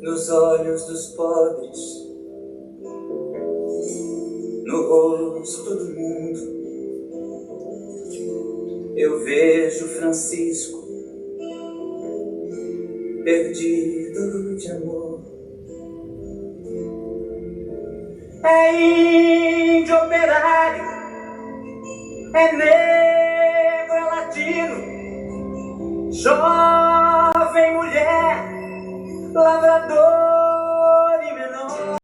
nos olhos dos pobres, no rosto do mundo. Eu vejo Francisco perdido de amor. É índio operário, é negro, é latino, jovem, mulher, lavrador e menor.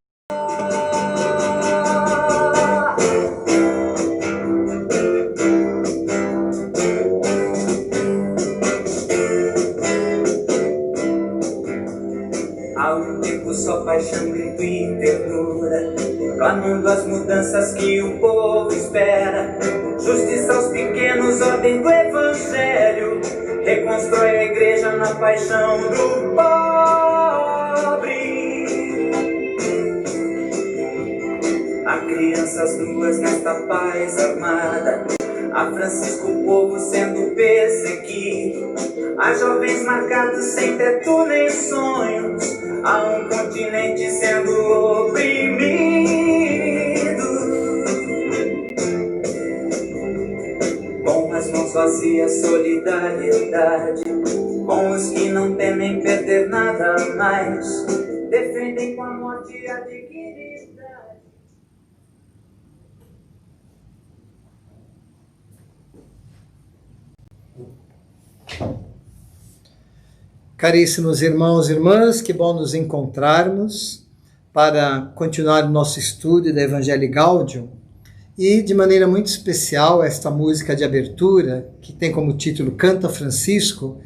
Há um tempo só paixão, grito e ternura, clamando as mudanças que o povo espera. Justiça aos pequenos, ordem do evangelho, reconstrói a igreja na paixão do pobre. Há crianças nuas nesta paz armada, há Francisco o povo sendo perseguido, há jovens marcados sem teto nem sonhos, há um continente sendo oprimido. Com as mãos vazias, solidariedade, com os que não temem perder nada mais, defendem com a morte a dignidade. Caríssimos irmãos e irmãs, que bom nos encontrarmos para continuar o nosso estudo da Evangelii Gaudium e, de maneira muito especial, esta música de abertura, que tem como título Canta Francisco,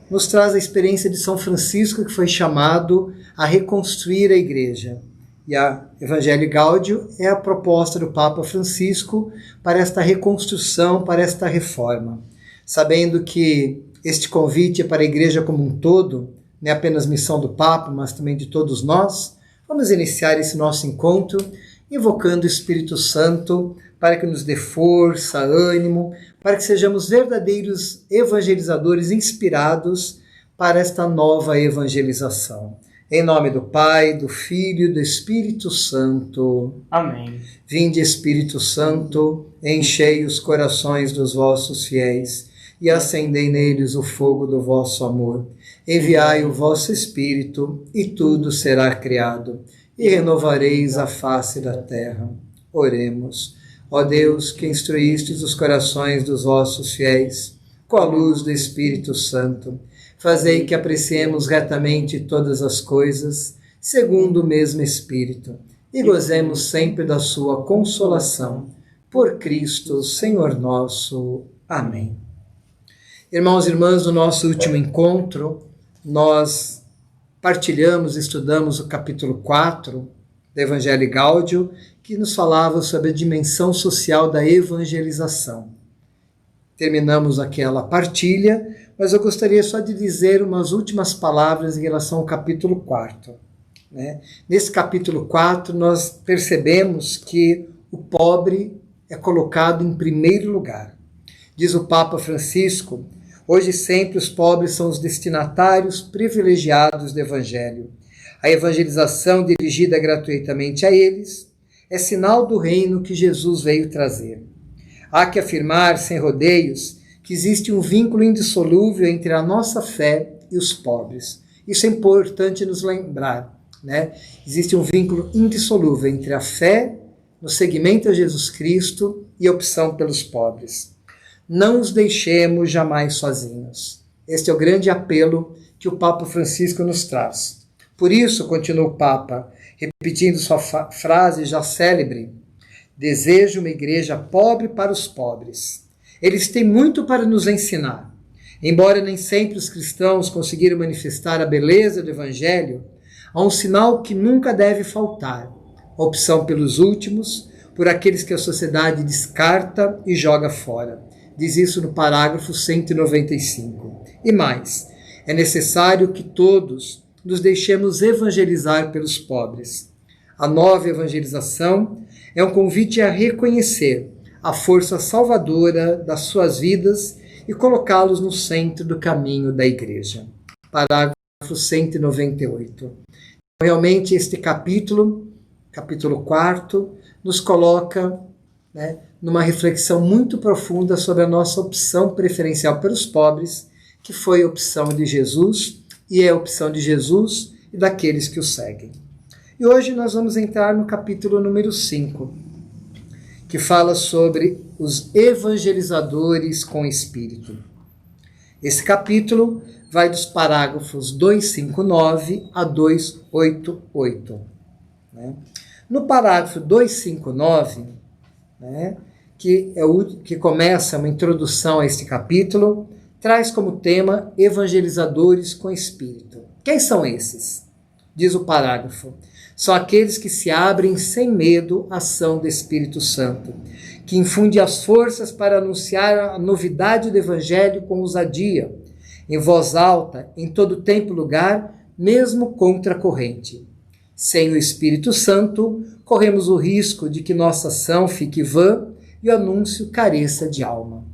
nos traz a experiência de São Francisco, que foi chamado a reconstruir a Igreja. E a Evangelii Gaudium é a proposta do Papa Francisco para esta reconstrução, para esta reforma. Sabendo que este convite é para a Igreja como um todo, não é apenas missão do Papa, mas também de todos nós, vamos iniciar esse nosso encontro invocando o Espírito Santo para que nos dê força, ânimo, para que sejamos verdadeiros evangelizadores inspirados para esta nova evangelização. Em nome do Pai, do Filho e do Espírito Santo. Amém. Vinde, Espírito Santo, enchei os corações dos vossos fiéis e acendei neles o fogo do vosso amor. Enviai o vosso Espírito, e tudo será criado, e renovareis a face da terra. Oremos. Ó Deus, que instruístes os corações dos vossos fiéis, com a luz do Espírito Santo, fazei que apreciemos retamente todas as coisas, segundo o mesmo Espírito, e gozemos sempre da sua consolação. Por Cristo, Senhor nosso. Amém. Irmãos e irmãs, no nosso último encontro, nós partilhamos, estudamos o capítulo 4 da Evangelii Gaudium, que nos falava sobre a dimensão social da evangelização. Terminamos aquela partilha, mas eu gostaria só de dizer umas últimas palavras em relação ao capítulo 4. Nesse capítulo 4, nós percebemos que o pobre é colocado em primeiro lugar. Diz o Papa Francisco: hoje e sempre os pobres são os destinatários privilegiados do Evangelho. A evangelização dirigida gratuitamente a eles é sinal do reino que Jesus veio trazer. Há que afirmar, sem rodeios, que existe um vínculo indissolúvel entre a nossa fé e os pobres. Isso é importante nos lembrar, Existe um vínculo indissolúvel entre a fé no seguimento a Jesus Cristo e a opção pelos pobres. Não os deixemos jamais sozinhos. Este é o grande apelo que o Papa Francisco nos traz. Por isso, continua o Papa, repetindo sua frase já célebre: desejo uma igreja pobre para os pobres. Eles têm muito para nos ensinar. Embora nem sempre os cristãos conseguiram manifestar a beleza do Evangelho, há um sinal que nunca deve faltar: a opção pelos últimos, por aqueles que a sociedade descarta e joga fora. Diz isso no parágrafo 195. E mais, é necessário que todos nos deixemos evangelizar pelos pobres. A nova evangelização é um convite a reconhecer a força salvadora das suas vidas e colocá-los no centro do caminho da Igreja. Parágrafo 198. Realmente este capítulo 4, nos coloca, né, numa reflexão muito profunda sobre a nossa opção preferencial pelos pobres, que foi a opção de Jesus e é a opção de Jesus e daqueles que o seguem. E hoje nós vamos entrar no capítulo número 5, que fala sobre os evangelizadores com espírito. Esse capítulo vai dos parágrafos 259 a 288. Né? No parágrafo 259, né, que começa uma introdução a este capítulo, traz como tema evangelizadores com espírito. Quem são esses? Diz o parágrafo. São aqueles que se abrem sem medo à ação do Espírito Santo, que infunde as forças para anunciar a novidade do Evangelho com ousadia, em voz alta, em todo tempo e lugar, mesmo contra a corrente. Sem o Espírito Santo, corremos o risco de que nossa ação fique vã e o anúncio careça de alma.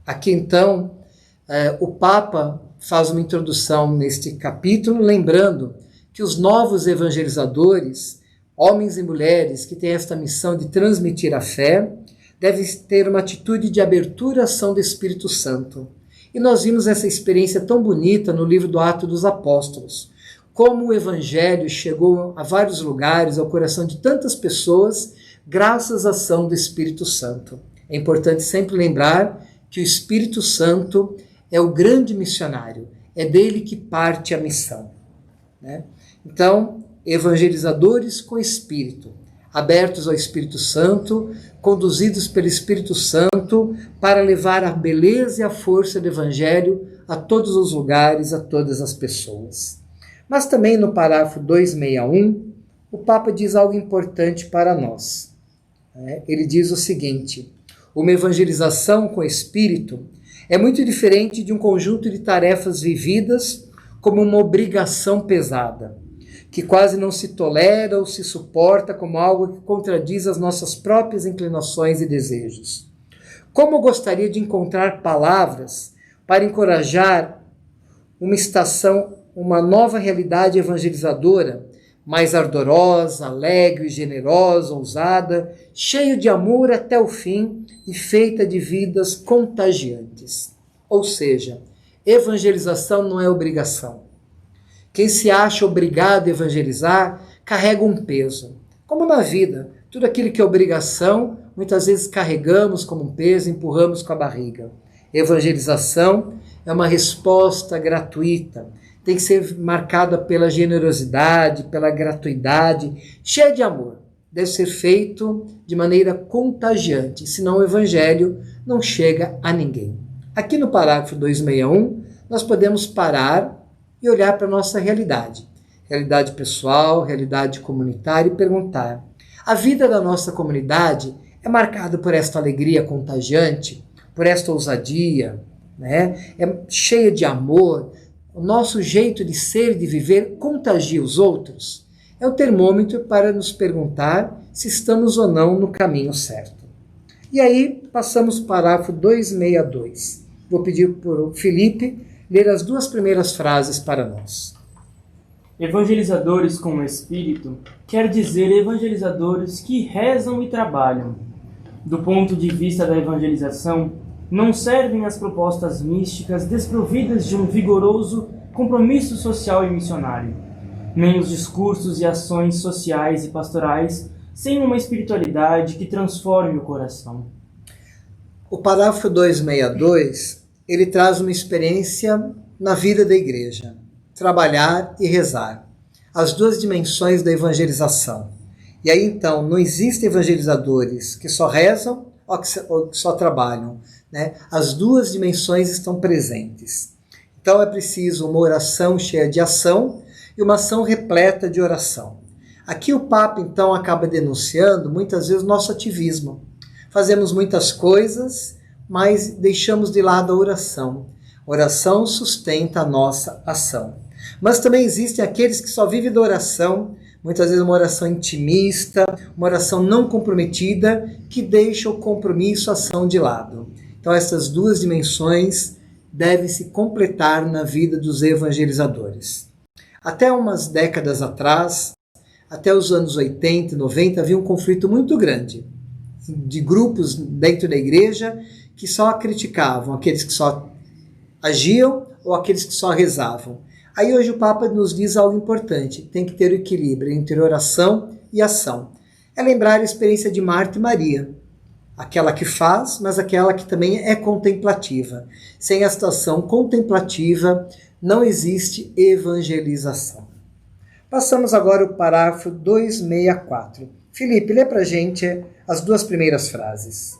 Aqui então, o Papa faz uma introdução neste capítulo, lembrando que os novos evangelizadores, homens e mulheres que têm esta missão de transmitir a fé, devem ter uma atitude de abertura à ação do Espírito Santo. E nós vimos essa experiência tão bonita no livro do Atos dos Apóstolos, como o Evangelho chegou a vários lugares, ao coração de tantas pessoas, graças à ação do Espírito Santo. É importante sempre lembrar que o Espírito Santo é o grande missionário, é dele que parte a missão. Né? Então, evangelizadores com Espírito, abertos ao Espírito Santo, conduzidos pelo Espírito Santo para levar a beleza e a força do Evangelho a todos os lugares, a todas as pessoas. Mas também no parágrafo 261, o Papa diz algo importante para nós. Ele diz o seguinte: uma evangelização com Espírito é muito diferente de um conjunto de tarefas vividas como uma obrigação pesada, que quase não se tolera ou se suporta como algo que contradiz as nossas próprias inclinações e desejos. Como eu gostaria de encontrar palavras para encorajar uma nova realidade evangelizadora, mais ardorosa, alegre, generosa, ousada, cheia de amor até o fim e feita de vidas contagiantes. Ou seja, evangelização não é obrigação. Quem se acha obrigado a evangelizar carrega um peso. Como na vida, tudo aquilo que é obrigação, muitas vezes carregamos como um peso, empurramos com a barriga. Evangelização é uma resposta gratuita, tem que ser marcada pela generosidade, pela gratuidade, cheia de amor. Deve ser feito de maneira contagiante, senão o evangelho não chega a ninguém. Aqui no parágrafo 261, nós podemos parar e olhar para a nossa realidade pessoal, realidade comunitária e perguntar: a vida da nossa comunidade é marcada por esta alegria contagiante, por esta ousadia, né? É cheia de amor? O nosso jeito de ser e de viver contagia os outros? É o termômetro para nos perguntar se estamos ou não no caminho certo. E aí passamos para o parágrafo 262. Vou pedir para o Felipe ler as duas primeiras frases para nós. Evangelizadores com o Espírito quer dizer evangelizadores que rezam e trabalham. Do ponto de vista da evangelização, não servem as propostas místicas desprovidas de um vigoroso compromisso social e missionário, nem os discursos e ações sociais e pastorais sem uma espiritualidade que transforme o coração. O parágrafo 262, ele traz uma experiência na vida da igreja, trabalhar e rezar, as duas dimensões da evangelização. E aí então, não existem evangelizadores que só rezam ou que só trabalham, né? As duas dimensões estão presentes. Então é preciso uma oração cheia de ação e uma ação repleta de oração. Aqui o Papa então acaba denunciando muitas vezes o nosso ativismo. Fazemos muitas coisas, mas deixamos de lado a oração. A oração sustenta a nossa ação. Mas também existem aqueles que só vivem da oração, muitas vezes uma oração intimista, uma oração não comprometida, que deixa o compromisso, a ação de lado. Então essas duas dimensões devem se completar na vida dos evangelizadores. Até umas décadas atrás, até os anos 80 e 90, havia um conflito muito grande de grupos dentro da igreja que só criticavam, aqueles que só agiam ou aqueles que só rezavam. Aí hoje o Papa nos diz algo importante, tem que ter o equilíbrio entre oração e ação. É lembrar a experiência de Marta e Maria, aquela que faz, mas aquela que também é contemplativa. Sem esta ação contemplativa não existe evangelização. Passamos agora ao parágrafo 264. Felipe, lê pra gente as duas primeiras frases.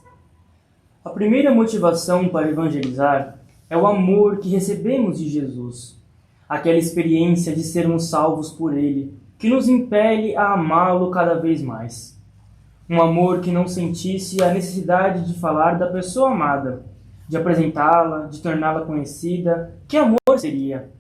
A primeira motivação para evangelizar é o amor que recebemos de Jesus, aquela experiência de sermos salvos por Ele, que nos impele a amá-lo cada vez mais. Um amor que não sentisse a necessidade de falar da pessoa amada, de apresentá-la, de torná-la conhecida. Que amor seria?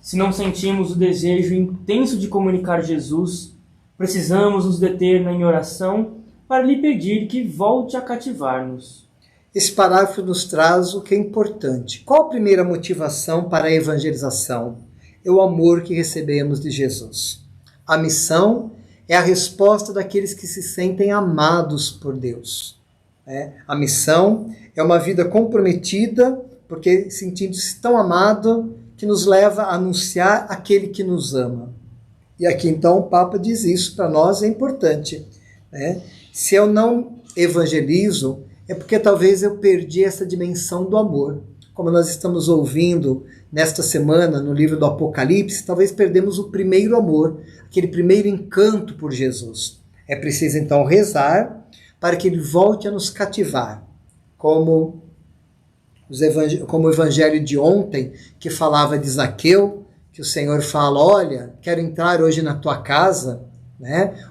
Se não sentimos o desejo intenso de comunicar Jesus, precisamos nos deter em oração para lhe pedir que volte a cativar-nos. Esse parágrafo nos traz o que é importante. Qual a primeira motivação para a evangelização? É o amor que recebemos de Jesus. A missão é a resposta daqueles que se sentem amados por Deus. A missão é uma vida comprometida, porque sentindo-se tão amado, que nos leva a anunciar aquele que nos ama. E aqui então o Papa diz isso para nós, é importante. Se eu não evangelizo, é porque talvez eu perdi essa dimensão do amor. Como nós estamos ouvindo nesta semana no livro do Apocalipse, talvez perdemos o primeiro amor, aquele primeiro encanto por Jesus. É preciso então rezar para que ele volte a nos cativar, como o evangelho de ontem, que falava de Zaqueu, que o Senhor fala, olha, quero entrar hoje na tua casa,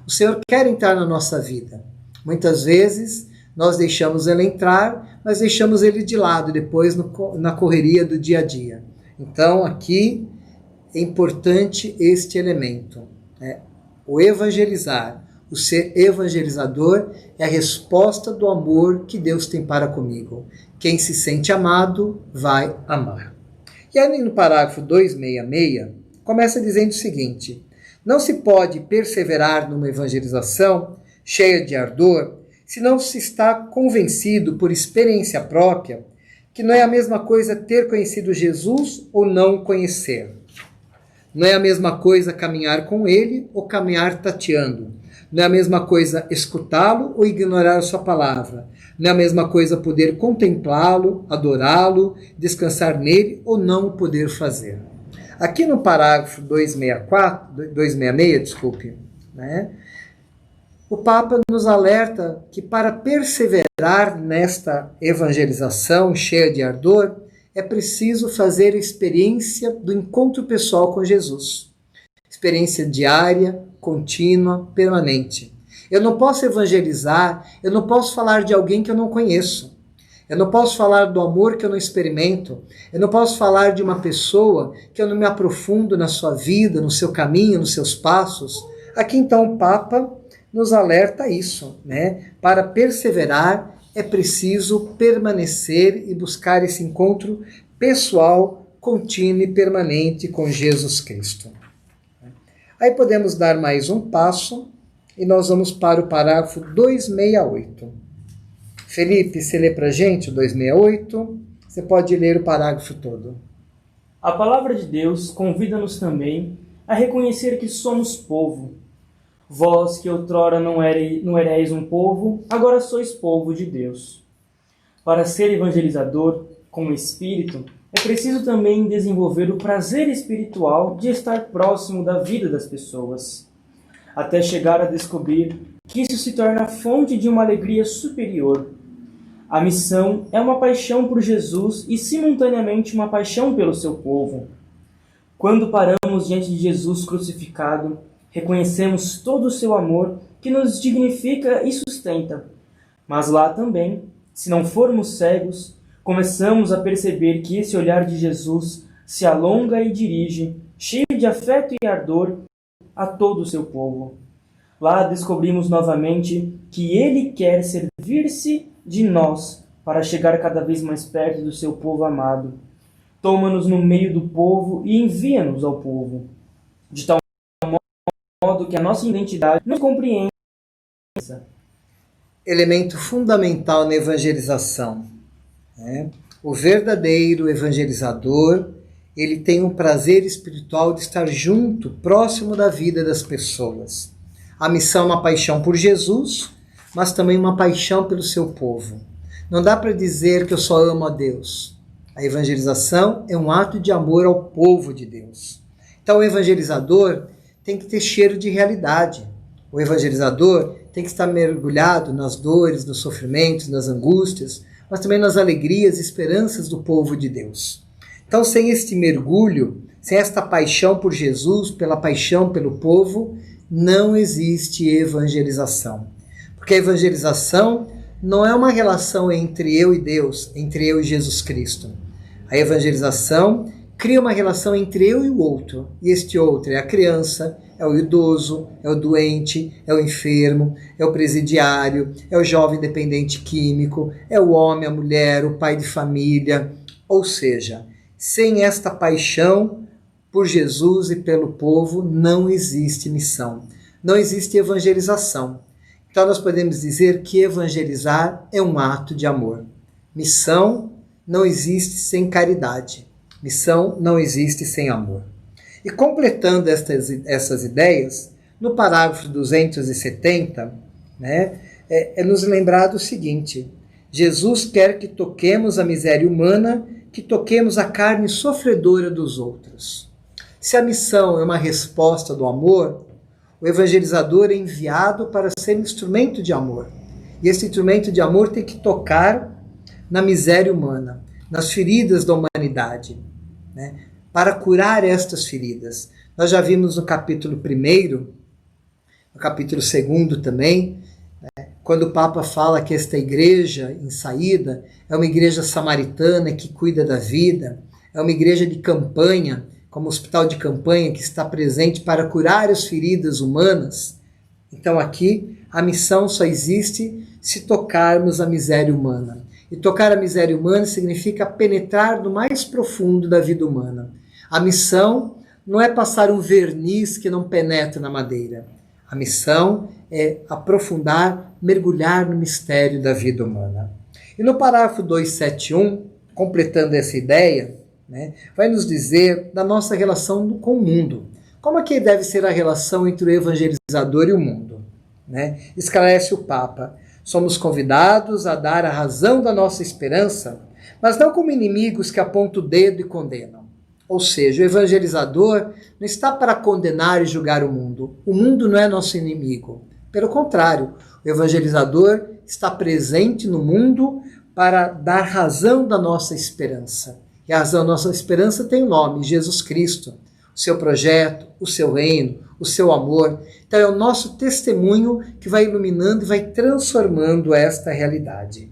O Senhor quer entrar na nossa vida. Muitas vezes nós deixamos ele entrar, mas deixamos ele de lado depois na correria do dia a dia. Então aqui é importante este elemento. O evangelizar, o ser evangelizador é a resposta do amor que Deus tem para comigo. Quem se sente amado vai amar. E aí no parágrafo 266, começa dizendo o seguinte: não se pode perseverar numa evangelização cheia de ardor se não se está convencido por experiência própria que não é a mesma coisa ter conhecido Jesus ou não conhecer. Não é a mesma coisa caminhar com ele ou caminhar tateando. Não é a mesma coisa escutá-lo ou ignorar a sua palavra. Não é a mesma coisa poder contemplá-lo, adorá-lo, descansar nele ou não o poder fazer. Aqui no parágrafo 266, o Papa nos alerta que para perseverar nesta evangelização cheia de ardor, é preciso fazer a experiência do encontro pessoal com Jesus. Experiência diária, contínua, permanente. Eu não posso evangelizar, eu não posso falar de alguém que eu não conheço. Eu não posso falar do amor que eu não experimento. Eu não posso falar de uma pessoa que eu não me aprofundo na sua vida, no seu caminho, nos seus passos. Aqui então o Papa nos alerta isso, Para perseverar é preciso permanecer e buscar esse encontro pessoal, contínuo e permanente com Jesus Cristo. Aí podemos dar mais um passo e nós vamos para o parágrafo 268. Felipe, você lê para a gente o 268? Você pode ler o parágrafo todo. A palavra de Deus convida-nos também a reconhecer que somos povo. Vós que outrora não erais um povo, agora sois povo de Deus. Para ser evangelizador com espírito, é preciso também desenvolver o prazer espiritual de estar próximo da vida das pessoas, até chegar a descobrir que isso se torna fonte de uma alegria superior. A missão é uma paixão por Jesus e simultaneamente uma paixão pelo seu povo. Quando paramos diante de Jesus crucificado, reconhecemos todo o seu amor que nos dignifica e sustenta. Mas lá também, se não formos cegos, começamos a perceber que esse olhar de Jesus se alonga e dirige, cheio de afeto e ardor, a todo o seu povo. Lá descobrimos novamente que ele quer servir-se de nós para chegar cada vez mais perto do seu povo amado. Toma-nos no meio do povo e envia-nos ao povo. de tal modo que a nossa identidade não compreende. Elemento fundamental na evangelização, né? O verdadeiro evangelizador, ele tem um prazer espiritual de estar junto, próximo da vida das pessoas. A missão é uma paixão por Jesus, mas também uma paixão pelo seu povo. Não dá para dizer que eu só amo a Deus. A evangelização é um ato de amor ao povo de Deus. Então o evangelizador tem que ter cheiro de realidade. O evangelizador tem que estar mergulhado nas dores, nos sofrimentos, nas angústias, mas também nas alegrias e esperanças do povo de Deus. Então, sem este mergulho, sem esta paixão por Jesus, pela paixão pelo povo, não existe evangelização. Porque a evangelização não é uma relação entre eu e Deus, entre eu e Jesus Cristo. A evangelização cria uma relação entre eu e o outro. E este outro é a criança, é o idoso, é o doente, é o enfermo, é o presidiário, é o jovem dependente químico, é o homem, a mulher, o pai de família. Ou seja, sem esta paixão por Jesus e pelo povo, não existe missão, não existe evangelização. Então nós podemos dizer que evangelizar é um ato de amor. Missão não existe sem caridade. Missão não existe sem amor. E completando essas ideias, no parágrafo 270, é nos lembrado o seguinte: Jesus quer que toquemos a miséria humana, que toquemos a carne sofredora dos outros. Se a missão é uma resposta do amor, o evangelizador é enviado para ser instrumento de amor. E esse instrumento de amor tem que tocar na miséria humana, nas feridas da humanidade, para curar estas feridas. Nós já vimos no capítulo 1, no capítulo 2 também, quando o Papa fala que esta igreja em saída é uma igreja samaritana que cuida da vida, é uma igreja de campanha, como hospital de campanha que está presente para curar as feridas humanas. Então aqui a missão só existe se tocarmos a miséria humana. E tocar a miséria humana significa penetrar no mais profundo da vida humana. A missão não é passar um verniz que não penetra na madeira. A missão é aprofundar, mergulhar no mistério da vida humana. E no parágrafo 271, completando essa ideia, vai nos dizer da nossa relação com o mundo. Como é que deve ser a relação entre o evangelizador e o mundo? Esclarece o Papa: somos convidados a dar a razão da nossa esperança, mas não como inimigos que apontam o dedo e condenam. Ou seja, o evangelizador não está para condenar e julgar o mundo. O mundo não é nosso inimigo. Pelo contrário, o evangelizador está presente no mundo para dar razão da nossa esperança. E a razão da nossa esperança tem um nome: Jesus Cristo. O seu projeto, o seu reino, o seu amor. Então é o nosso testemunho que vai iluminando e vai transformando esta realidade.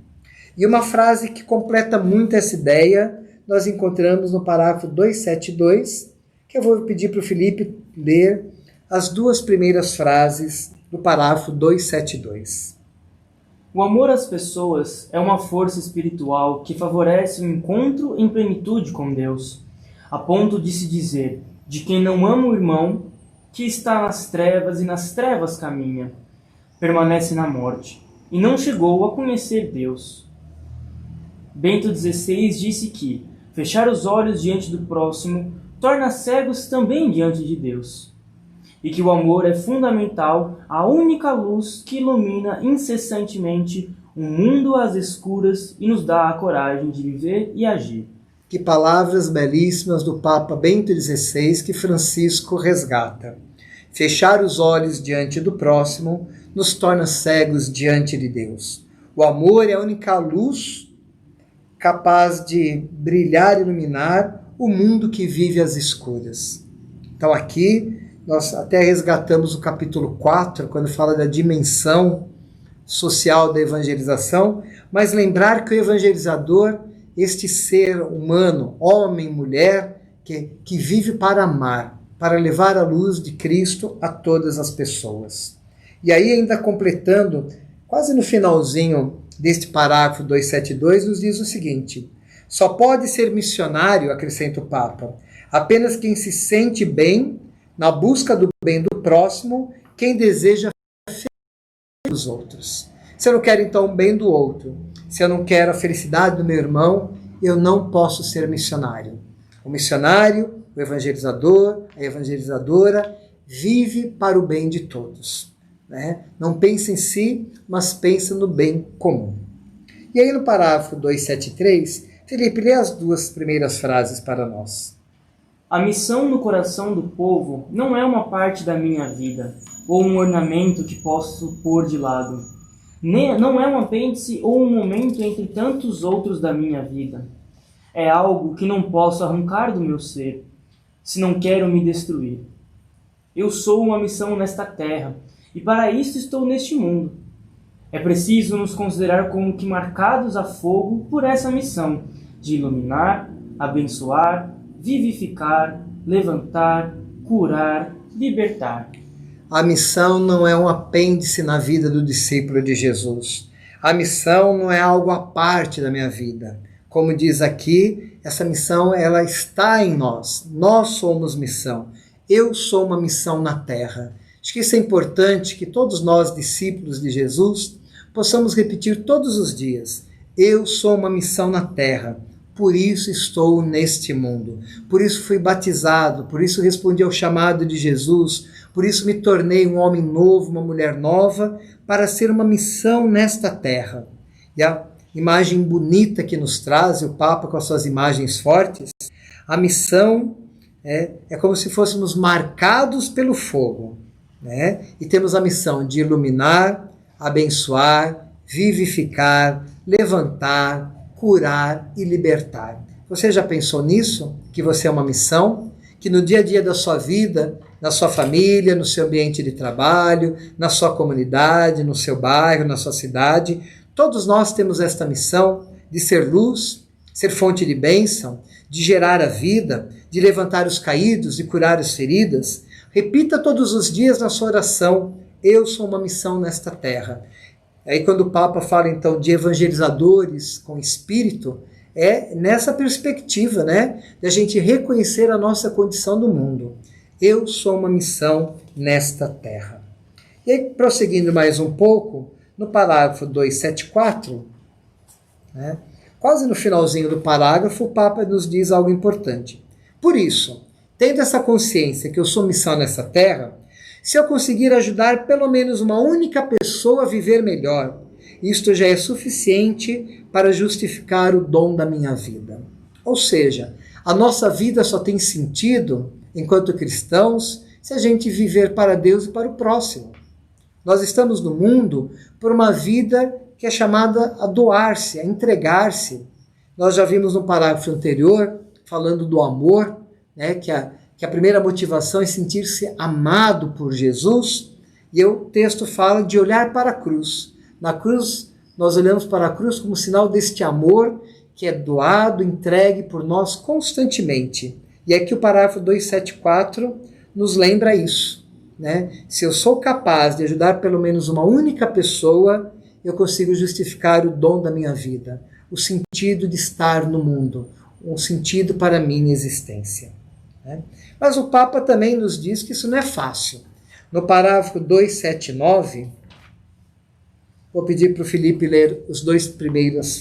E uma frase que completa muito essa ideia nós encontramos no parágrafo 272, que eu vou pedir para o Felipe ler as duas primeiras frases do parágrafo 272. O amor às pessoas é uma força espiritual que favorece o encontro em plenitude com Deus, a ponto de se dizer: de quem não ama o irmão, que está nas trevas e nas trevas caminha, permanece na morte, e não chegou a conhecer Deus. Bento XVI disse que fechar os olhos diante do próximo torna cegos também diante de Deus, e que o amor é fundamental, a única luz que ilumina incessantemente um mundo às escuras e nos dá a coragem de viver e agir. Que palavras belíssimas do Papa Bento XVI que Francisco resgata. Fechar os olhos diante do próximo nos torna cegos diante de Deus. O amor é a única luz capaz de brilhar e iluminar o mundo que vive às escuras. Então aqui nós até resgatamos o capítulo 4, quando fala da dimensão social da evangelização, mas lembrar que o evangelizador, este ser humano, homem, mulher, que vive para amar, para levar a luz de Cristo a todas as pessoas. E aí, ainda completando, quase no finalzinho deste parágrafo 272, nos diz o seguinte: só pode ser missionário, acrescenta o Papa, apenas quem se sente bem na busca do bem do próximo, quem deseja a felicidade dos outros. Se eu não quero então o bem do outro, se eu não quero a felicidade do meu irmão, eu não posso ser missionário. O missionário, o evangelizador, a evangelizadora, vive para o bem de todos. Né? Não pensa em si, mas pensa no bem comum. E aí no parágrafo 273, Felipe, lê as duas primeiras frases para nós. A missão no coração do povo não é uma parte da minha vida, ou um ornamento que posso pôr de lado. Não é um apêndice ou um momento entre tantos outros da minha vida. É algo que não posso arrancar do meu ser, se não quero me destruir. Eu sou uma missão nesta terra, e para isso estou neste mundo. É preciso nos considerar como que marcados a fogo por essa missão de iluminar, abençoar, vivificar, levantar, curar, libertar. A missão não é um apêndice na vida do discípulo de Jesus. A missão não é algo à parte da minha vida. Como diz aqui, essa missão ela está em nós. Nós somos missão. Eu sou uma missão na terra. Acho que isso é importante, que todos nós, discípulos de Jesus, possamos repetir todos os dias. Eu sou uma missão na terra. Por isso estou neste mundo. Por isso fui batizado. Por isso respondi ao chamado de Jesus. Por isso me tornei um homem novo, uma mulher nova, para ser uma missão nesta terra. E a imagem bonita que nos traz, o Papa com as suas imagens fortes, a missão é como se fôssemos marcados pelo fogo. Né? E temos a missão de iluminar, abençoar, vivificar, levantar, curar e libertar. Você já pensou nisso? Que você é uma missão? Que no dia a dia da sua vida, na sua família, no seu ambiente de trabalho, na sua comunidade, no seu bairro, na sua cidade, todos nós temos esta missão de ser luz, ser fonte de bênção, de gerar a vida, de levantar os caídos, de curar as feridas. Repita todos os dias na sua oração, eu sou uma missão nesta terra. Aí quando o Papa fala então de evangelizadores com espírito, é nessa perspectiva, né, de a gente reconhecer a nossa condição do mundo. Eu sou uma missão nesta terra. E aí, prosseguindo mais um pouco, no parágrafo 274, né, quase no finalzinho do parágrafo, o Papa nos diz algo importante. Por isso, tendo essa consciência que eu sou missão nessa terra, se eu conseguir ajudar pelo menos uma única pessoa a viver melhor, isto já é suficiente para justificar o dom da minha vida. Ou seja, a nossa vida só tem sentido, enquanto cristãos, se a gente viver para Deus e para o próximo. Nós estamos no mundo por uma vida que é chamada a doar-se, a entregar-se. Nós já vimos no parágrafo anterior, falando do amor, né, que a primeira motivação é sentir-se amado por Jesus, e o texto fala de olhar para a cruz. Na cruz, nós olhamos para a cruz como sinal deste amor que é doado, entregue por nós constantemente. E aqui o parágrafo 274 nos lembra isso. Né? Se eu sou capaz de ajudar pelo menos uma única pessoa, eu consigo justificar o dom da minha vida, o sentido de estar no mundo, um sentido para a minha existência. Né? Mas o Papa também nos diz que isso não é fácil. No parágrafo 279, vou pedir para o Felipe ler as duas primeiras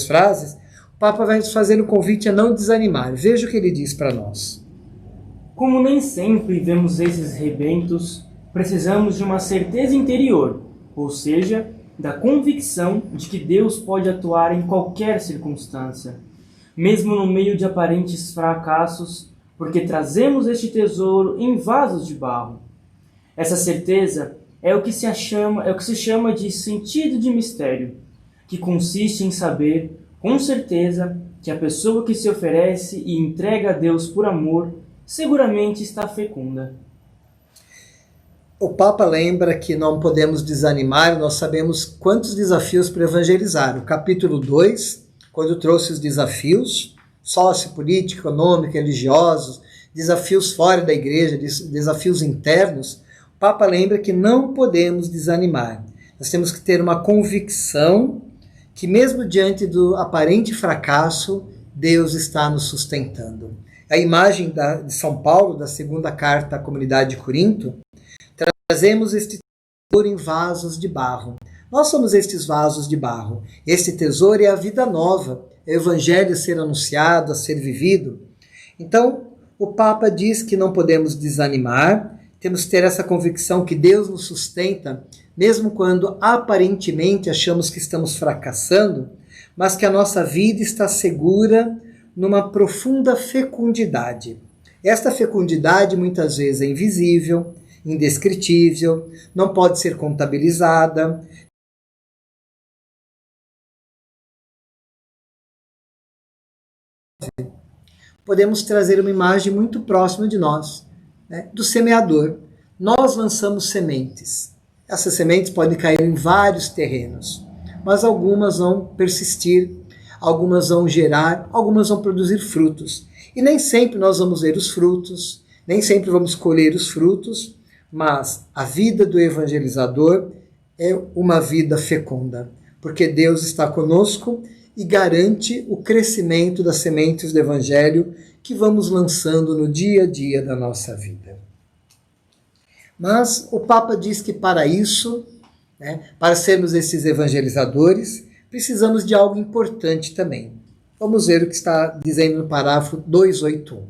frases, o Papa vai nos fazer o convite a não desanimar. Veja o que ele diz para nós. Como nem sempre vemos esses rebentos, precisamos de uma certeza interior, ou seja, da convicção de que Deus pode atuar em qualquer circunstância, mesmo no meio de aparentes fracassos, porque trazemos este tesouro em vasos de barro. Essa certeza é o que se chama de sentido de mistério, que consiste em saber, com certeza, que a pessoa que se oferece e entrega a Deus por amor seguramente está fecunda. O Papa lembra que não podemos desanimar, nós sabemos quantos desafios para evangelizar. O capítulo 2, quando trouxe os desafios, sociopolítico, econômico, religiosos, desafios fora da igreja, desafios internos, o Papa lembra que não podemos desanimar. Nós temos que ter uma convicção que mesmo diante do aparente fracasso, Deus está nos sustentando. a imagem de São Paulo, da segunda carta à comunidade de Corinto, trazemos este tesouro em vasos de barro. Nós somos estes vasos de barro. Este tesouro é a vida nova, é o evangelho a ser anunciado, a ser vivido. Então, o Papa diz que não podemos desanimar, temos que ter essa convicção que Deus nos sustenta, mesmo quando aparentemente achamos que estamos fracassando, mas que a nossa vida está segura numa profunda fecundidade. Esta fecundidade muitas vezes é invisível, indescritível, não pode ser contabilizada. Podemos trazer uma imagem muito próxima de nós, né, do semeador. Nós lançamos sementes. Essas sementes podem cair em vários terrenos, mas algumas vão persistir, algumas vão gerar, algumas vão produzir frutos. E nem sempre nós vamos ver os frutos, nem sempre vamos colher os frutos, mas a vida do evangelizador é uma vida fecunda, porque Deus está conosco e garante o crescimento das sementes do Evangelho que vamos lançando no dia a dia da nossa vida. Mas o Papa diz que para isso, para sermos esses evangelizadores, precisamos de algo importante também. Vamos ver o que está dizendo no parágrafo 281.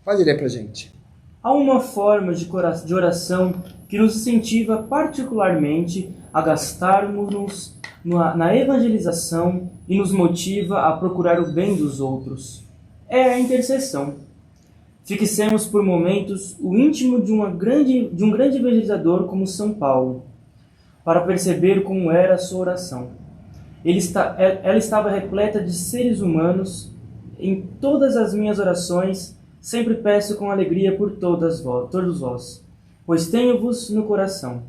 Pode ler para a gente. Há uma forma de oração que nos incentiva particularmente a gastarmos-nos na evangelização e nos motiva a procurar o bem dos outros. É a intercessão. Fixemos por momentos o íntimo de um grande evangelizador como São Paulo, para perceber como era a sua oração. Ela estava repleta de seres humanos. Em todas as minhas orações, sempre peço com alegria por todos vós, pois tenho-vos no coração.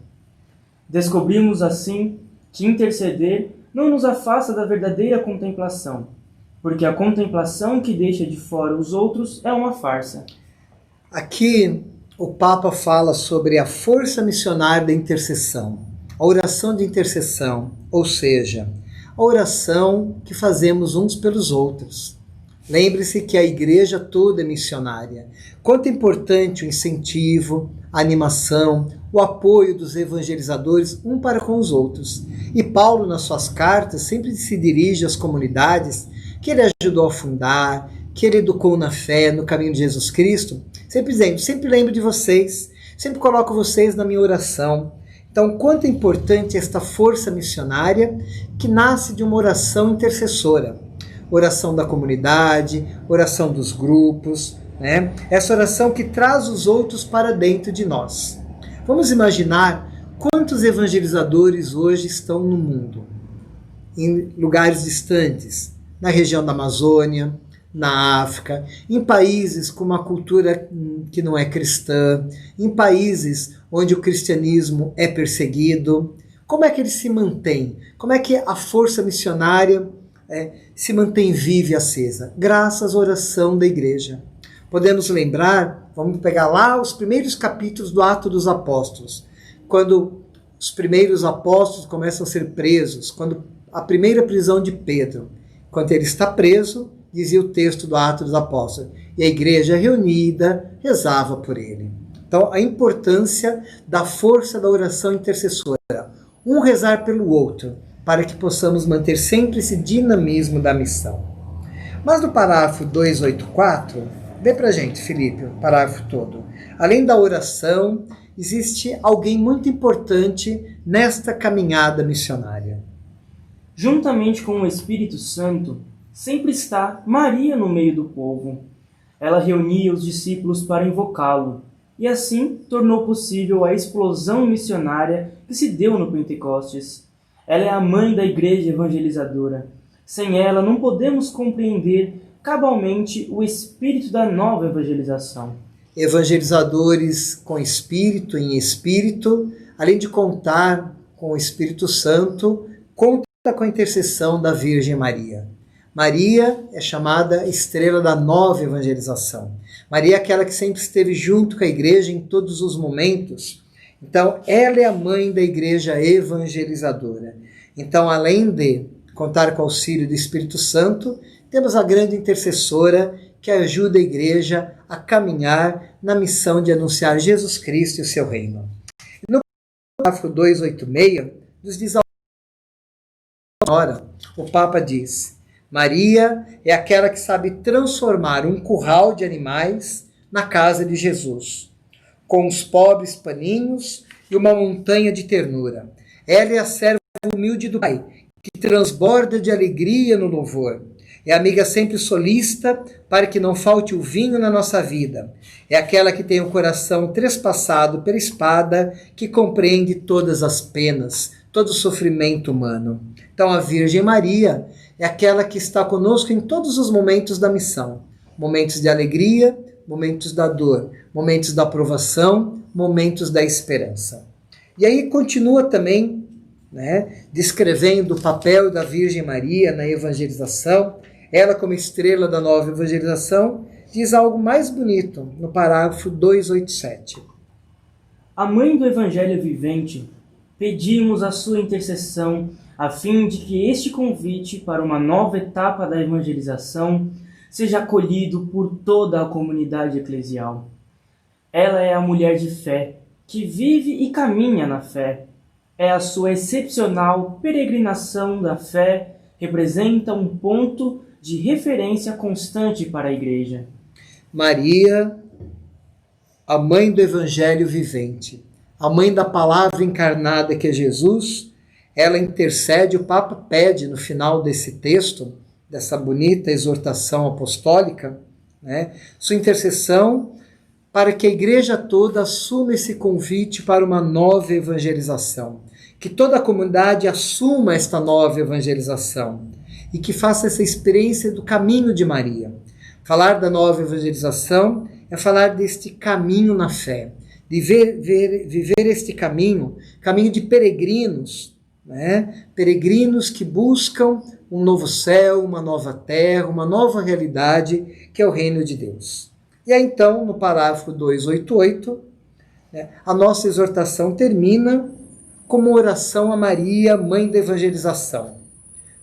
Descobrimos assim que interceder não nos afasta da verdadeira contemplação, porque a contemplação que deixa de fora os outros é uma farsa. Aqui o Papa fala sobre a força missionária da intercessão, a oração de intercessão, ou seja, a oração que fazemos uns pelos outros. Lembre-se que a igreja toda é missionária. Quanto é importante o incentivo, a animação, o apoio dos evangelizadores um para com os outros. E Paulo, nas suas cartas, sempre se dirige às comunidades que ele ajudou a fundar, que ele educou na fé, no caminho de Jesus Cristo, sempre dizendo, sempre lembro de vocês, sempre coloco vocês na minha oração. Então, quanto é importante esta força missionária que nasce de uma oração intercessora. Oração da comunidade, oração dos grupos, né? Essa oração que traz os outros para dentro de nós. Vamos imaginar quantos evangelizadores hoje estão no mundo, em lugares distantes, na região da Amazônia, na África, em países com uma cultura que não é cristã, em países onde o cristianismo é perseguido. Como é que eles se mantêm? Como é que a força missionária se mantém viva e acesa? Graças à oração da igreja. Podemos lembrar, vamos pegar lá os primeiros capítulos do Atos dos Apóstolos, quando os primeiros apóstolos começam a ser presos, quando a primeira prisão de Pedro, quando ele está preso, dizia o texto do Atos dos Apóstolos, e a igreja reunida rezava por ele. Então, a importância da força da oração intercessora, um rezar pelo outro, para que possamos manter sempre esse dinamismo da missão. Mas no parágrafo 284, dê pra gente, Felipe, o parágrafo todo. Além da oração, existe alguém muito importante nesta caminhada missionária. Juntamente com o Espírito Santo, sempre está Maria no meio do povo. Ela reunia os discípulos para invocá-lo, e assim tornou possível a explosão missionária que se deu no Pentecostes. Ela é a mãe da igreja evangelizadora. Sem ela, não podemos compreender cabalmente o espírito da nova evangelização. Evangelizadores com espírito, em espírito, além de contar com o Espírito Santo, conta com a intercessão da Virgem Maria. Maria é chamada estrela da nova evangelização. Maria é aquela que sempre esteve junto com a igreja em todos os momentos. Então, ela é a mãe da igreja evangelizadora. Então, além de contar com o auxílio do Espírito Santo, temos a grande intercessora, que ajuda a Igreja a caminhar na missão de anunciar Jesus Cristo e o seu reino. No parágrafo 286, nos diz o Papa diz: Maria é aquela que sabe transformar um curral de animais na casa de Jesus, com os pobres paninhos e uma montanha de ternura. Ela é a serva humilde do Pai, que transborda de alegria no louvor. É a amiga sempre solícita para que não falte o vinho na nossa vida. É aquela que tem o coração trespassado pela espada, que compreende todas as penas, todo o sofrimento humano. Então a Virgem Maria é aquela que está conosco em todos os momentos da missão. Momentos de alegria, momentos da dor, momentos da provação, momentos da esperança. E aí continua também, descrevendo o papel da Virgem Maria na evangelização. Ela, como estrela da nova evangelização, diz algo mais bonito no parágrafo 287. A mãe do Evangelho vivente, pedimos a sua intercessão a fim de que este convite para uma nova etapa da evangelização seja acolhido por toda a comunidade eclesial. Ela é a mulher de fé, que vive e caminha na fé. É a sua excepcional peregrinação da fé, representa um ponto de referência constante para a Igreja. Maria, a mãe do Evangelho vivente, a mãe da palavra encarnada que é Jesus, ela intercede, o Papa pede no final desse texto, dessa bonita exortação apostólica, sua intercessão para que a Igreja toda assuma esse convite para uma nova evangelização, que toda a comunidade assuma esta nova evangelização e que faça essa experiência do caminho de Maria. Falar da nova evangelização é falar deste caminho na fé, de viver este caminho de peregrinos, peregrinos que buscam um novo céu, uma nova terra, uma nova realidade, que é o reino de Deus. E aí então, no parágrafo 288, a nossa exortação termina com uma oração a Maria, mãe da evangelização.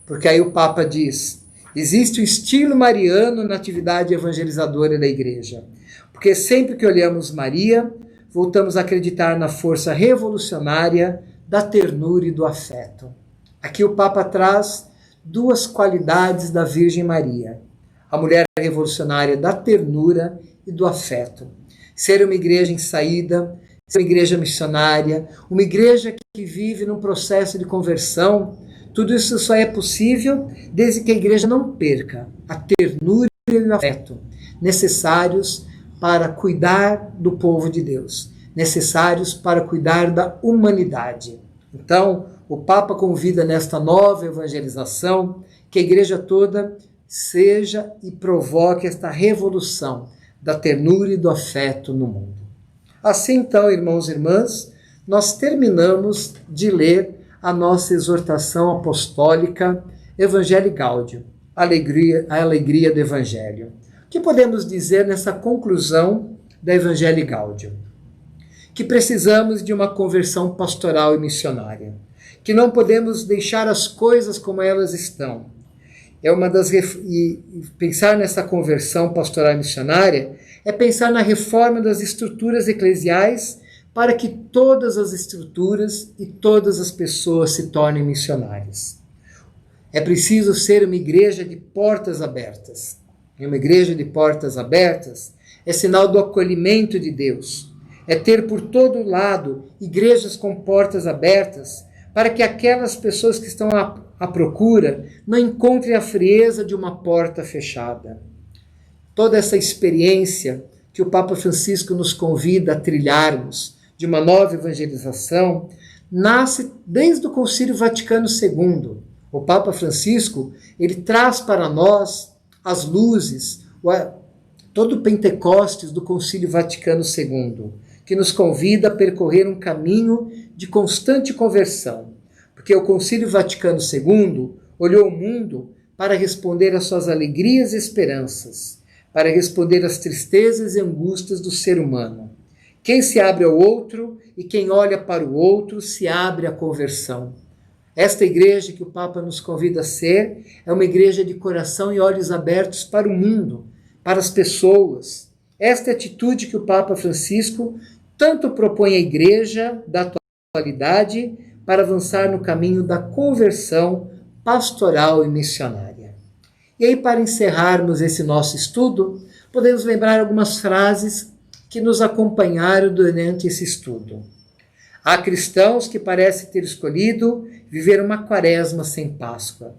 Porque aí o Papa diz: existe o estilo mariano na atividade evangelizadora da Igreja. Porque sempre que olhamos Maria, voltamos a acreditar na força revolucionária da ternura e do afeto. Aqui o Papa traz duas qualidades da Virgem Maria: a mulher revolucionária da ternura e do afeto. Ser uma igreja em saída, ser uma igreja missionária, uma igreja que vive num processo de conversão, tudo isso só é possível desde que a igreja não perca a ternura e o afeto necessários para cuidar do povo de Deus, necessários para cuidar da humanidade. Então, o Papa convida nesta nova evangelização que a igreja toda seja e provoque esta revolução da ternura e do afeto no mundo. Assim, então, irmãos e irmãs, nós terminamos de ler a nossa exortação apostólica Evangelii Gaudium, a alegria do Evangelho. O que podemos dizer nessa conclusão da Evangelii Gaudium? Que precisamos de uma conversão pastoral e missionária, que não podemos deixar as coisas como elas estão. E pensar nessa conversão pastoral e missionária é pensar na reforma das estruturas eclesiais para que todas as estruturas e todas as pessoas se tornem missionárias. É preciso ser uma igreja de portas abertas. E uma igreja de portas abertas é sinal do acolhimento de Deus. É ter por todo lado igrejas com portas abertas para que aquelas pessoas que estão à procura não encontrem a frieza de uma porta fechada. Toda essa experiência que o Papa Francisco nos convida a trilharmos de uma nova evangelização nasce desde o Concílio Vaticano II. O Papa Francisco, ele traz para nós as luzes, todo o Pentecostes do Concílio Vaticano II, que nos convida a percorrer um caminho de constante conversão, porque o Concílio Vaticano II olhou o mundo para responder às suas alegrias e esperanças, para responder às tristezas e angústias do ser humano. Quem se abre ao outro e quem olha para o outro se abre à conversão. Esta igreja que o Papa nos convida a ser é uma igreja de coração e olhos abertos para o mundo, para as pessoas. Esta é a atitude que o Papa Francisco tanto propõe à Igreja da atualidade para avançar no caminho da conversão pastoral e missionária. E aí, para encerrarmos esse nosso estudo, podemos lembrar algumas frases que nos acompanharam durante esse estudo. Há cristãos que parecem ter escolhido viver uma quaresma sem Páscoa.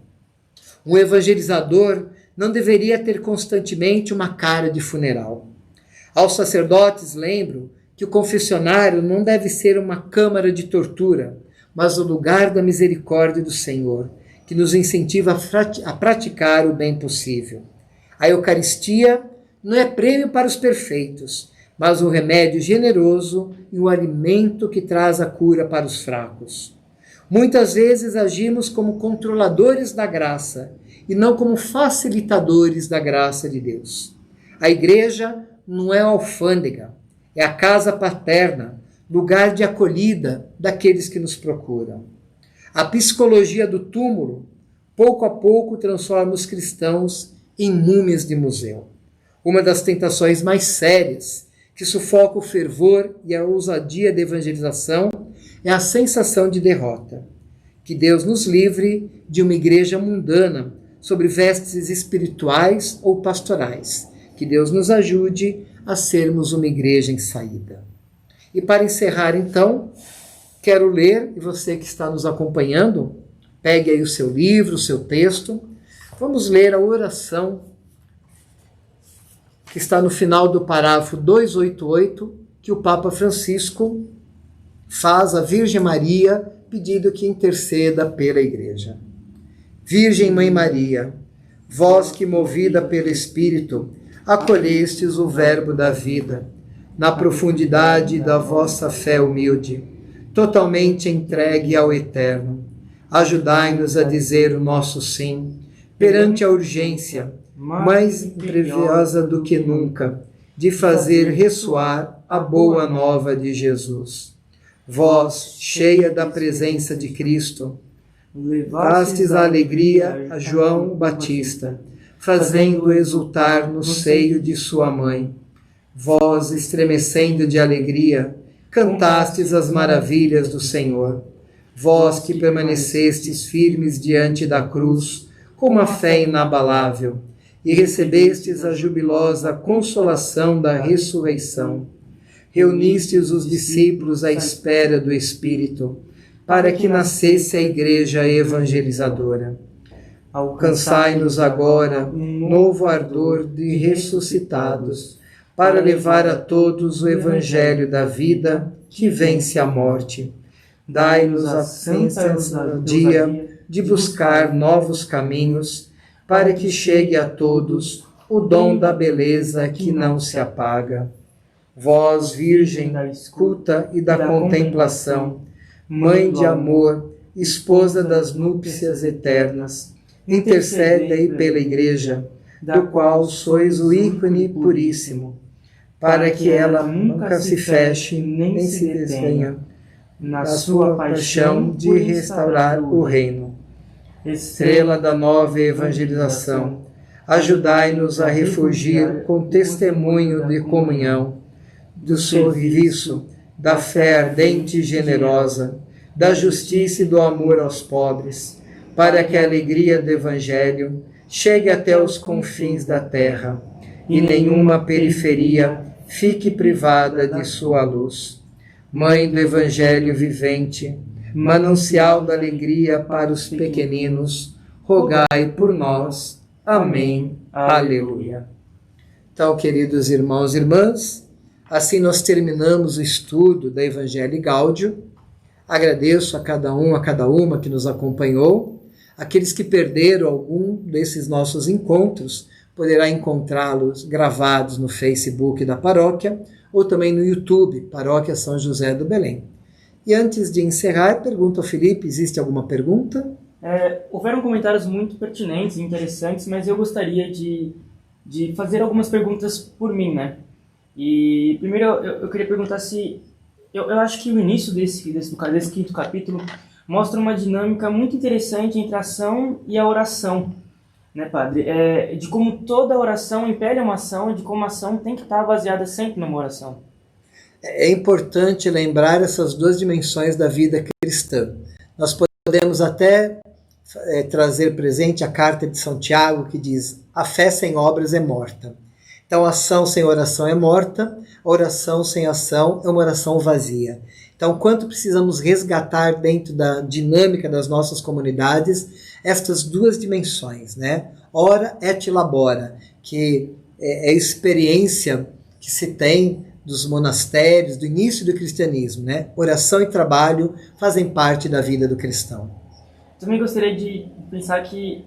Um evangelizador não deveria ter constantemente uma cara de funeral. Aos sacerdotes lembro que o confessionário não deve ser uma câmara de tortura, mas o lugar da misericórdia do Senhor, que nos incentiva a praticar o bem possível. A Eucaristia não é prêmio para os perfeitos, mas um remédio generoso e um alimento que traz a cura para os fracos. Muitas vezes agimos como controladores da graça e não como facilitadores da graça de Deus. A Igreja não é a alfândega, é a casa paterna, lugar de acolhida daqueles que nos procuram. A psicologia do túmulo, pouco a pouco, transforma os cristãos em múmias de museu. Uma das tentações mais sérias que sufoca o fervor e a ousadia da evangelização é a sensação de derrota. Que Deus nos livre de uma igreja mundana, sobre vestes espirituais ou pastorais. Que Deus nos ajude a sermos uma igreja em saída. E para encerrar, então, quero ler, e você que está nos acompanhando, pegue aí o seu livro, o seu texto. Vamos ler a oração que está no final do parágrafo 288, que o Papa Francisco faz à Virgem Maria, pedindo que interceda pela Igreja. Virgem Mãe Maria, vós que, movida pelo Espírito, acolhestes o Verbo da vida, na profundidade da vossa fé humilde, totalmente entregue ao Eterno, ajudai-nos a dizer o nosso sim, perante a urgência, mais imperiosa do que nunca, de fazer ressoar a boa nova de Jesus. Vós, cheia da presença de Cristo, levastes a alegria a João Batista, fazendo-o exultar no seio de sua mãe. Vós, estremecendo de alegria, cantastes as maravilhas do Senhor. Vós que permanecestes firmes diante da cruz, com uma fé inabalável, e recebestes a jubilosa consolação da ressurreição. Reunistes os discípulos à espera do Espírito, para que nascesse a Igreja evangelizadora. Alcançai-nos agora um novo ardor de ressuscitados, para levar a todos o Evangelho da vida que vence a morte. Dai-nos a ousadia de buscar novos caminhos, para que chegue a todos o dom da beleza que não se apaga. Vós, Virgem da escuta e da contemplação, Mãe de amor, esposa das núpcias eternas, intercedei pela Igreja, do qual sois o ícone puríssimo, para que ela nunca se feche nem se detenha na sua paixão de restaurar o reino. Estrela da nova evangelização, ajudai-nos a refugir com testemunho de comunhão, do serviço, da fé ardente e generosa, da justiça e do amor aos pobres, para que a alegria do Evangelho chegue até os confins da terra e nenhuma periferia fique privada de sua luz. Mãe do Evangelho vivente, manancial da alegria para os pequeninos, rogai por nós. Amém. Aleluia. Então, queridos irmãos e irmãs, assim nós terminamos o estudo da Evangelii Gaudium. Agradeço a cada um, a cada uma que nos acompanhou. Aqueles que perderam algum desses nossos encontros, poderá encontrá-los gravados no Facebook da paróquia ou também no YouTube, Paróquia São José do Belém. E antes de encerrar, pergunto ao Felipe, existe alguma pergunta? Houveram comentários muito pertinentes e interessantes, mas eu gostaria de fazer algumas perguntas por mim, né? E primeiro eu queria perguntar se... Eu acho que o início desse quinto capítulo mostra uma dinâmica muito interessante entre a ação e a oração. né, padre? De como toda oração impele uma ação e de como a ação tem que estar baseada sempre numa oração. É importante lembrar essas duas dimensões da vida cristã. Nós podemos até trazer presente a carta de São Tiago, que diz: a fé sem obras é morta. Então, a ação sem oração é morta, a oração sem ação é uma oração vazia. Então, quanto precisamos resgatar dentro da dinâmica das nossas comunidades estas duas dimensões, né? Ora et labora, que é a experiência que se tem dos monastérios, do início do cristianismo, né? Oração e trabalho fazem parte da vida do cristão. Também gostaria de pensar que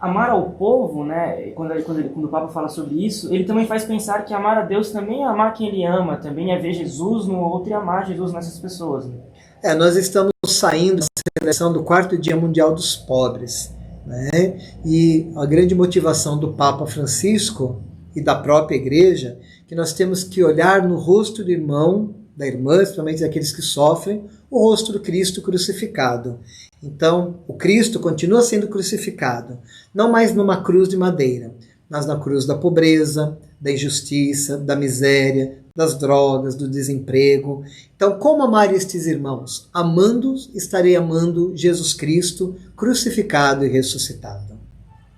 amar ao povo, né, quando o Papa fala sobre isso, ele também faz pensar que amar a Deus também é amar quem ele ama, também é ver Jesus no outro e amar Jesus nessas pessoas. Né? Nós estamos saindo da celebração do 4º Dia Mundial dos Pobres, né? E a grande motivação do Papa Francisco e da própria Igreja, que nós temos que olhar no rosto do irmão, da irmã, principalmente daqueles que sofrem, o rosto do Cristo crucificado. Então, o Cristo continua sendo crucificado, não mais numa cruz de madeira, mas na cruz da pobreza, da injustiça, da miséria, das drogas, do desemprego. Então, como amar estes irmãos? Amando-os, estarei amando Jesus Cristo crucificado e ressuscitado.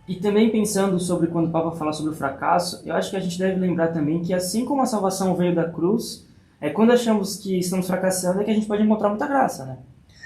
E também pensando sobre quando o Papa fala sobre o fracasso, eu acho que a gente deve lembrar também que assim como a salvação veio da cruz, quando achamos que estamos fracassando é que a gente pode encontrar muita graça, né?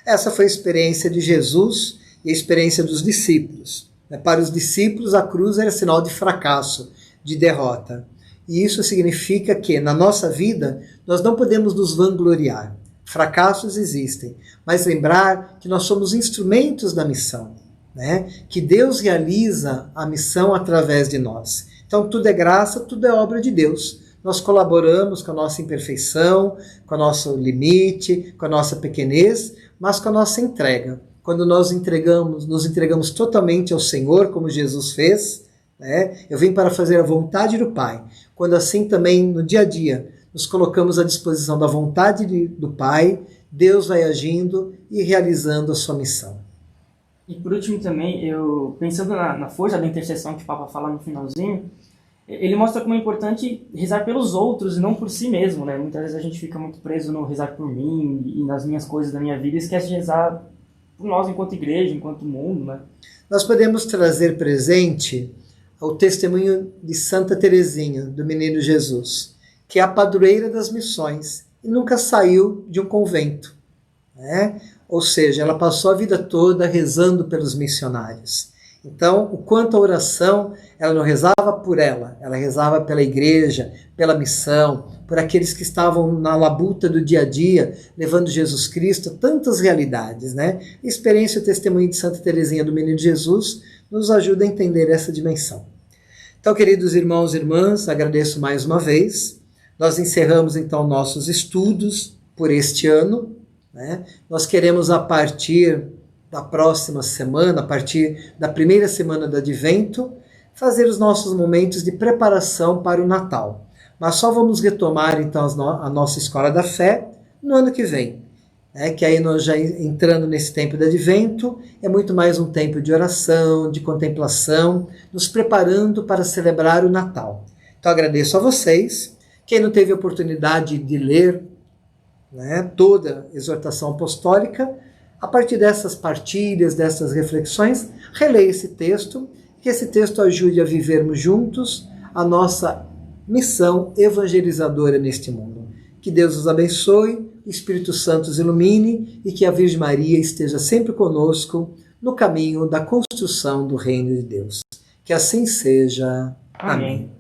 Essa foi a experiência de Jesus e a experiência dos discípulos. Para os discípulos, a cruz era sinal de fracasso, de derrota. E isso significa que, na nossa vida, nós não podemos nos vangloriar. Fracassos existem, mas lembrar que nós somos instrumentos da missão, né? Que Deus realiza a missão através de nós. Então, tudo é graça, tudo é obra de Deus. Nós colaboramos com a nossa imperfeição, com o nosso limite, com a nossa pequenez, mas com a nossa entrega. Quando nós nos entregamos totalmente ao Senhor, como Jesus fez, né? Eu vim para fazer a vontade do Pai. Quando assim também no dia a dia nos colocamos à disposição da vontade do Pai, Deus vai agindo e realizando a sua missão. E por último também, pensando na força da intercessão que o Papa fala no finalzinho, ele mostra como é importante rezar pelos outros e não por si mesmo, né? Muitas vezes a gente fica muito preso no rezar por mim e nas minhas coisas da minha vida e esquece de rezar por nós enquanto igreja, enquanto mundo, né? Nós podemos trazer presente o testemunho de Santa Teresinha, do Menino Jesus, que é a padroeira das missões e nunca saiu de um convento, né? Ou seja, ela passou a vida toda rezando pelos missionários. Então, o quanto a oração, ela não rezava por ela rezava pela igreja, pela missão, por aqueles que estavam na labuta do dia a dia, levando Jesus Cristo a tantas realidades, né? A experiência e o testemunho de Santa Teresinha do Menino Jesus nos ajuda a entender essa dimensão. Então, queridos irmãos e irmãs, agradeço mais uma vez. Nós encerramos, então, nossos estudos por este ano, né? Nós queremos, a partir da próxima semana, a partir da primeira semana do Advento, fazer os nossos momentos de preparação para o Natal. Mas só vamos retomar, então, a nossa Escola da Fé no ano que vem. Que aí nós já entrando nesse tempo do Advento, é muito mais um tempo de oração, de contemplação, nos preparando para celebrar o Natal. Então agradeço a vocês. Quem não teve a oportunidade de ler, né, toda a exortação apostólica, a partir dessas partilhas, dessas reflexões, releia esse texto, que esse texto ajude a vivermos juntos a nossa missão evangelizadora neste mundo. Que Deus os abençoe, o Espírito Santo os ilumine e que a Virgem Maria esteja sempre conosco no caminho da construção do reino de Deus. Que assim seja. Amém.